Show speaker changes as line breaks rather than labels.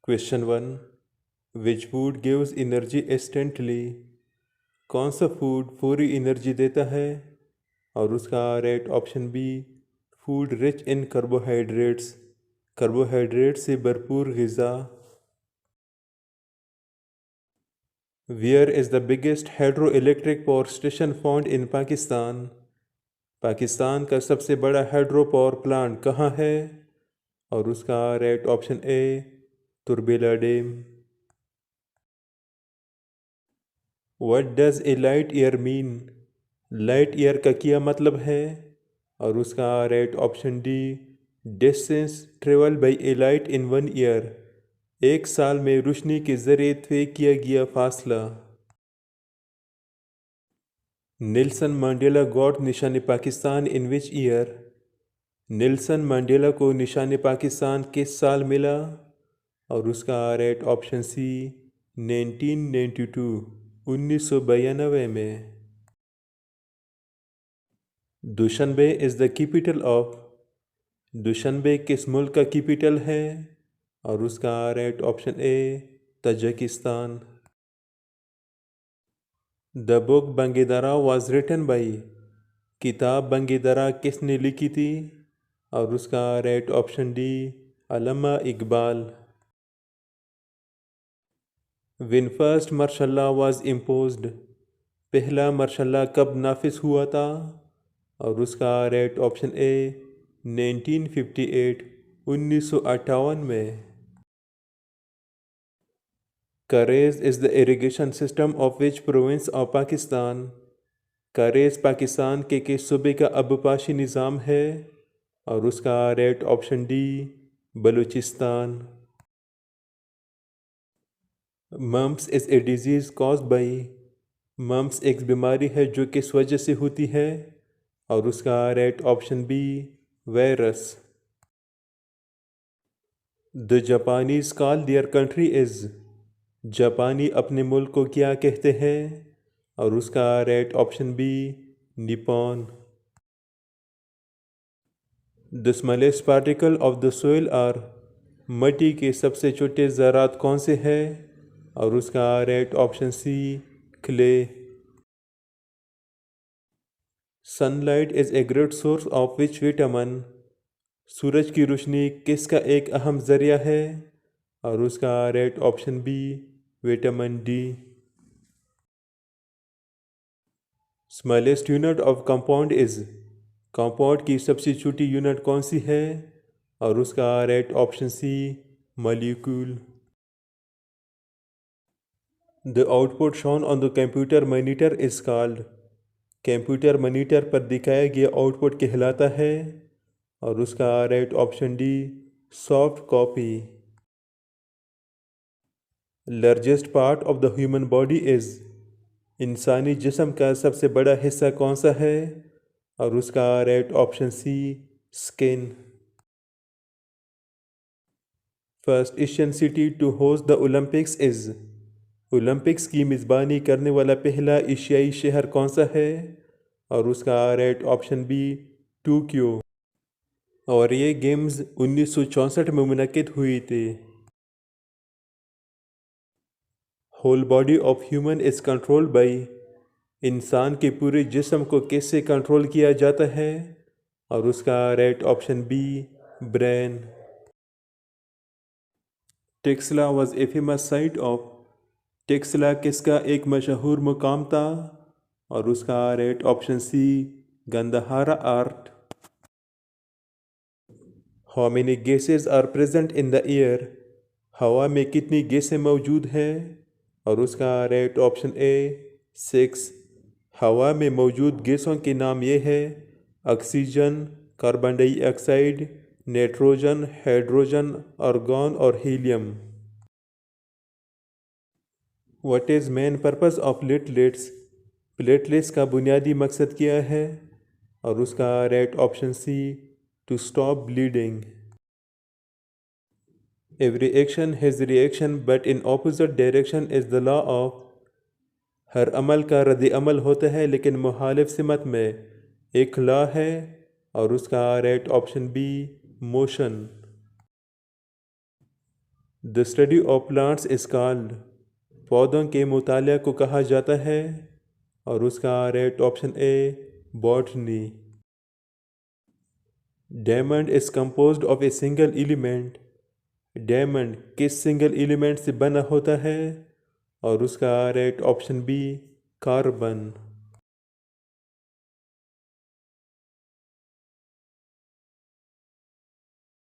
Question 1। Which food gives energy instantly? कौन सा food फौरी एनर्जी देता है? और उसका right option B, food rich in carbohydrates, carbohydrate से भरपूर ग़िज़ा। Where is the biggest hydro electric power station found in Pakistan? Pakistan का सबसे बड़ा हाइड्रो पावर प्लांट कहाँ है? और उसका right option A, Tarbela dam. What does a light year mean? Light year का क्या मतलब है? और उसका right option D, distance travel by a light in 1 year, एक साल में रोशनी के जरिए तय किया गया फासला। नेल्सन मंडेला गॉट निशान पाकिस्तान इन विच ईयर? नेल्सन मंडेला को निशान पाकिस्तान किस साल मिला? और उसका राइट ऑप्शन सी, 1992, 1992 में। Dushanbe is the capital of? Dushanbe किस मुल्क का कैपिटल है? और उसका right option A, Tajikistan. The book Bang-e-Dara was written by? किताब बंगीदरा किसने लिखी थी? और उसका right option D, Allama Iqbal. When first martial law was imposed? पहला मार्शल लॉ कब नाफिज हुआ था? और उसका राइट ऑप्शन ए, 1958, 1958 में। Karez is the irrigation system of which province of Pakistan? Karez Pakistan के किस सूबे का आबपाशी निज़ाम है? और उसका right option D, Balochistan. Mumps is a disease caused by? Mumps एक बीमारी है जो किस वजह से होती है? और उसका right option B, virus. The Japanese call their country is? जापानी अपने मुल्क को क्या कहते हैं? और उसका right option B, Nippon. The smallest particle of the soil are? मिट्टी के सबसे छोटे ज़रात कौन से हैं? और उसका right option C, clay. Sunlight is a great source of which vitamin? सूरज की रोशनी किसका एक अहम ज़रिया है? और उसका right option B, vitamin D. Smallest unit of compound is? Compound की सबसे छोटी यूनिट कौन सी है? और उसका right option C, molecule. The output shown on the computer monitor is called? Computer monitor पर दिखाया गया आउटपुट कहलाता है? और उसका right option D, soft copy. Largest part of the human body is? इंसानी जिस्म का सबसे बड़ा हिस्सा कौन सा है? और उसका right option C, skin. First Asian city to host the Olympics is? Olympics की मेज़बानी करने वाला पहला एशियाई शहर कौन सा है? और उसका राइट ऑप्शन बी, टोक्यो। और ये गेम्स 1964 में मुनक़िद हुई थी। Whole body of human is controlled by? इंसान के पूरे जिस्म को कैसे कंट्रोल किया जाता है? और उसका right option B, brain. Taxila was a famous site of? Taxila किसका एक मशहूर मुकाम था? और उसका right option C, Gandhara art. How many gases are present in the air? हवा में कितनी गैसें मौजूद हैं? और उसका राइट ऑप्शन ए, 6। हवा में मौजूद गैसों के नाम ये है: oxygen, carbon dioxide, nitrogen, hydrogen, argon और helium. What is main purpose of platelets? Platelets का बुनियादी मकसद क्या है? और उसका right option C, to stop bleeding. Every action has reaction but in opposite direction is the law of? हर अमल का रद्द अमल होता है लेकिन मुखालिफ सिमत में एक लॉ है। और उसका right option B, motion. The study of plants is called, पौधों के मुताले को कहा जाता है, और उसका right option A botany. Diamond is composed of a single element, diamond किस सिंगल एलिमेंट से बना होता है, और उसका राइट ऑप्शन बी कार्बन।